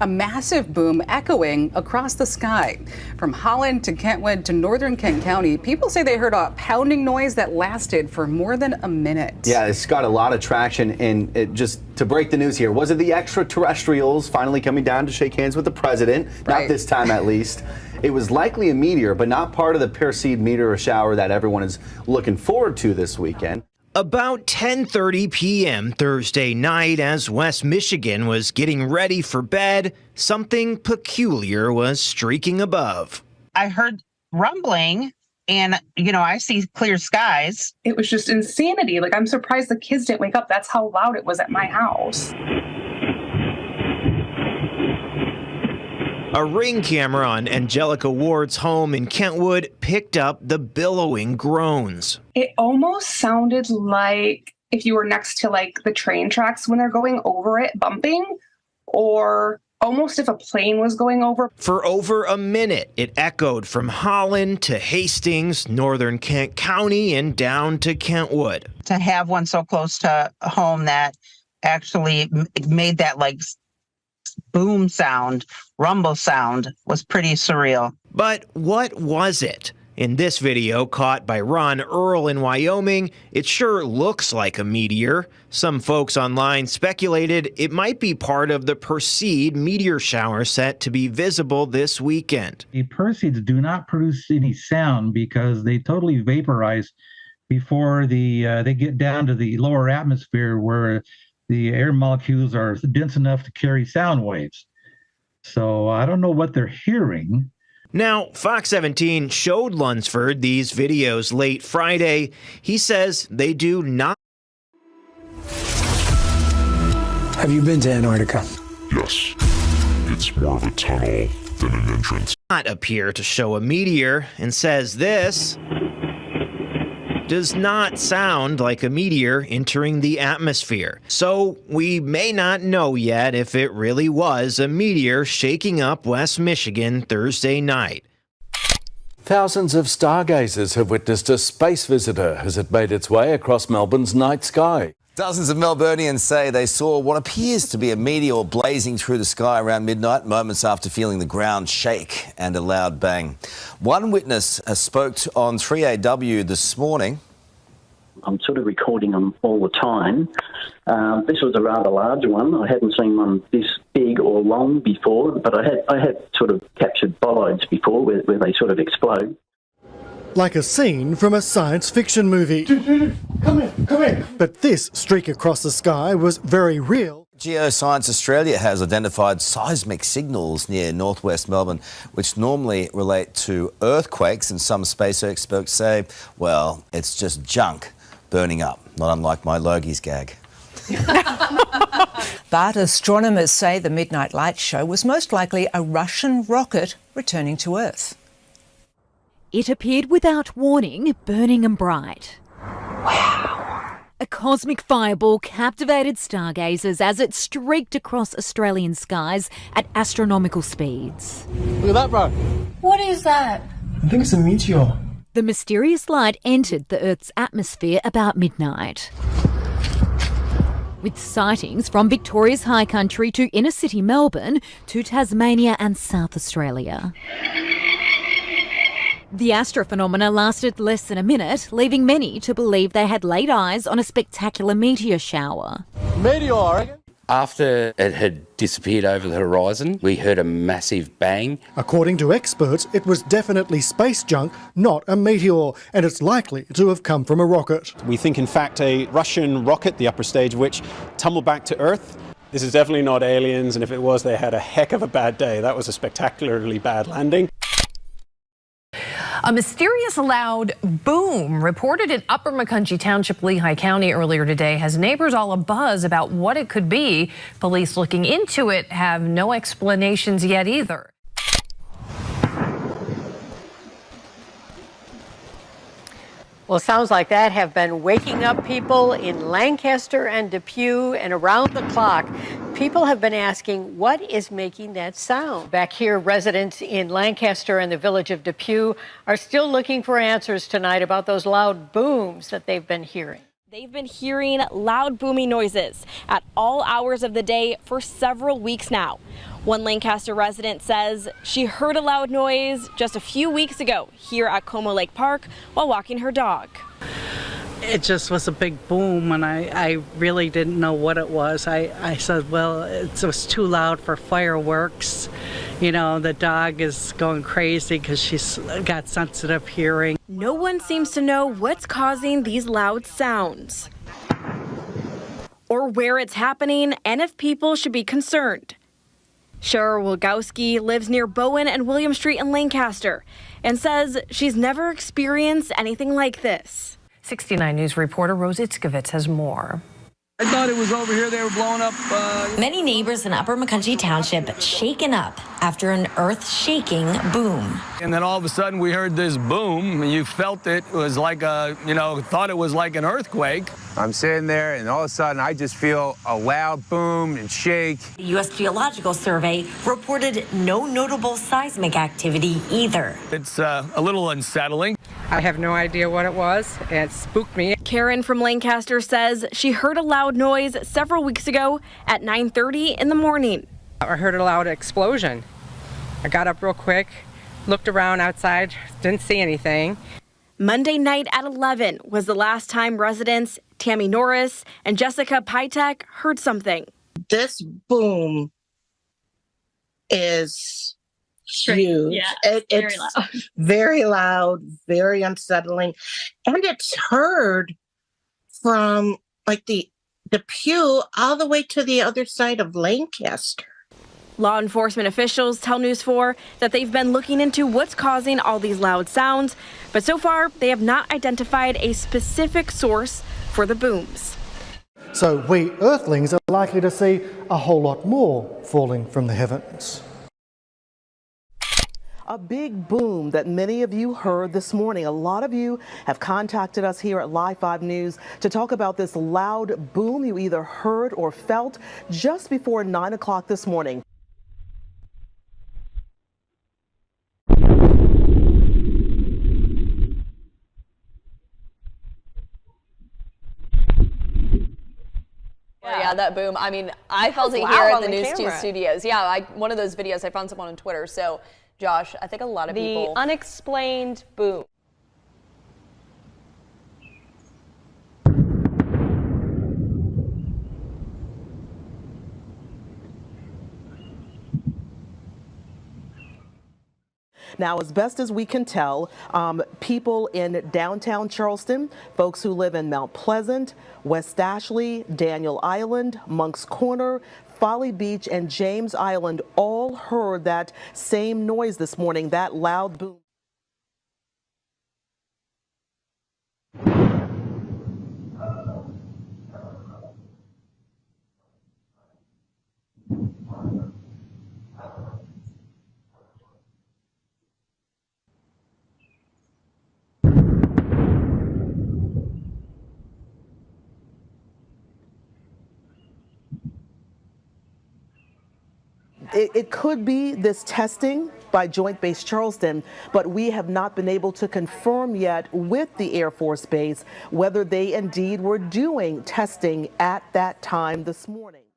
A massive boom echoing across the sky. From Holland to Kentwood to northern Kent County, people say they heard a pounding noise that lasted for more than a minute. Yeah, it's got a lot of traction. And just to break the news here, was it the extraterrestrials finally coming down to shake hands with the president? Right. Not this time, at least. It was likely a meteor, but not part of the Perseid meteor shower that everyone is looking forward to this weekend. About 10:30 p.m. Thursday night, as West Michigan was getting ready for bed, something peculiar was streaking above. I heard rumbling and, I see clear skies. It was just insanity. Like, I'm surprised the kids didn't wake up. That's how loud it was at my house. A Ring camera on Angelica Ward's home in Kentwood picked up the billowing groans. It almost sounded like if you were next to the train tracks when they're going over it, bumping, or almost if a plane was going over. For over a minute, it echoed from Holland to Hastings, northern Kent County, and down to Kentwood. To have one so close to home that actually made that boom sound, rumble sound, was pretty surreal. But what was it? In this video caught by Ron Earl in Wyoming, it sure looks like a meteor. Some folks online speculated it might be part of the Perseid meteor shower set to be visible this weekend. The Perseids do not produce any sound because they totally vaporize before they get down to the lower atmosphere where the air molecules are dense enough to carry sound waves. So I don't know what they're hearing. Now, Fox 17 showed Lunsford these videos late Friday. He says they do not. Have you been to Antarctica? Yes. It's more of a tunnel than an entrance. Not appear to show a meteor, and says this does not sound like a meteor entering the atmosphere. So we may not know yet if it really was a meteor shaking up West Michigan Thursday night. Thousands of stargazers have witnessed a space visitor as it made its way across Melbourne's night sky. Dozens of Melburnians say they saw what appears to be a meteor blazing through the sky around midnight, moments after feeling the ground shake and a loud bang. One witness spoke on 3AW this morning. I'm sort of recording them all the time. This was a rather large one. I hadn't seen one this big or long before, but I had sort of captured bolides before where they sort of explode. Like a scene from a science fiction movie. Come here. But this streak across the sky was very real. Geoscience Australia has identified seismic signals near northwest Melbourne, which normally relate to earthquakes, and some space experts say, well, it's just junk burning up, not unlike my Logie's gag. But astronomers say the Midnight Light show was most likely a Russian rocket returning to Earth. It appeared without warning, burning and bright. Wow. A cosmic fireball captivated stargazers as it streaked across Australian skies at astronomical speeds. Look at that, bro. What is that? I think it's a meteor. The mysterious light entered the Earth's atmosphere about midnight. With sightings from Victoria's high country to inner city Melbourne to Tasmania and South Australia. The astrophenomena lasted less than a minute, leaving many to believe they had laid eyes on a spectacular meteor shower. Meteor, I reckon. After it had disappeared over the horizon, we heard a massive bang. According to experts, it was definitely space junk, not a meteor, and it's likely to have come from a rocket. We think, in fact, a Russian rocket, the upper stage of which tumbled back to Earth. This is definitely not aliens, and if it was, they had a heck of a bad day. That was a spectacularly bad landing. A mysterious loud boom reported in Upper Macungie Township, Lehigh County earlier today has neighbors all abuzz about what it could be. Police looking into it have no explanations yet either. Well, sounds like that have been waking up people in Lancaster and Depew, and around the clock, people have been asking, what is making that sound? Back here, residents in Lancaster and the village of Depew are still looking for answers tonight about those loud booms that they've been hearing. They've been hearing loud booming noises at all hours of the day for several weeks now. One Lancaster resident says she heard a loud noise just a few weeks ago here at Como Lake Park while walking her dog. It just was a big boom, and I really didn't know what it was. I said, well, it was too loud for fireworks. You know, the dog is going crazy because she's got sensitive hearing. No one seems to know what's causing these loud sounds, or where it's happening, and if people should be concerned. Cheryl Wilgowski lives near Bowen and William Street in Lancaster and says she's never experienced anything like this. 69 News reporter Rose Itzkovitz has more. I thought it was over here they were blowing up. Many neighbors in Upper McCunchie Township shaken up after an earth-shaking boom. And then all of a sudden we heard this boom, and you felt it was like a, thought it was like an earthquake. I'm sitting there, and all of a sudden I just feel a loud boom and shake. The U.S. Geological Survey reported no notable seismic activity either. It's a little unsettling. I have no idea what it was, and it spooked me. Karen from Lancaster says she heard a loud noise several weeks ago at 9:30 in the morning. I heard a loud explosion. I got up real quick, looked around outside, didn't see anything. Monday night at 11 was the last time residents Tammy Norris and Jessica Pytek heard something. This boom is huge. Yeah, it's very loud, very unsettling. And it's heard from like the pew all the way to the other side of Lancaster. Law enforcement officials tell News 4 that they've been looking into what's causing all these loud sounds, but so far they have not identified a specific source for the booms. So we Earthlings are likely to see a whole lot more falling from the heavens. A big boom that many of you heard this morning. A lot of you have contacted us here at Live 5 News to talk about this loud boom you either heard or felt just before 9 o'clock this morning. Yeah, that boom. I mean, I felt it loud here at on the the News 2 camera. studios. Yeah, one of those videos, I found someone on Twitter. So, Josh, I think a lot of people. The unexplained boom. Now, as best as we can tell, people in downtown Charleston, folks who live in Mount Pleasant, West Ashley, Daniel Island, Monk's Corner, Folly Beach, and James Island all heard that same noise this morning, that loud boom. It could be this testing by Joint Base Charleston, but we have not been able to confirm yet with the Air Force Base whether they indeed were doing testing at that time this morning.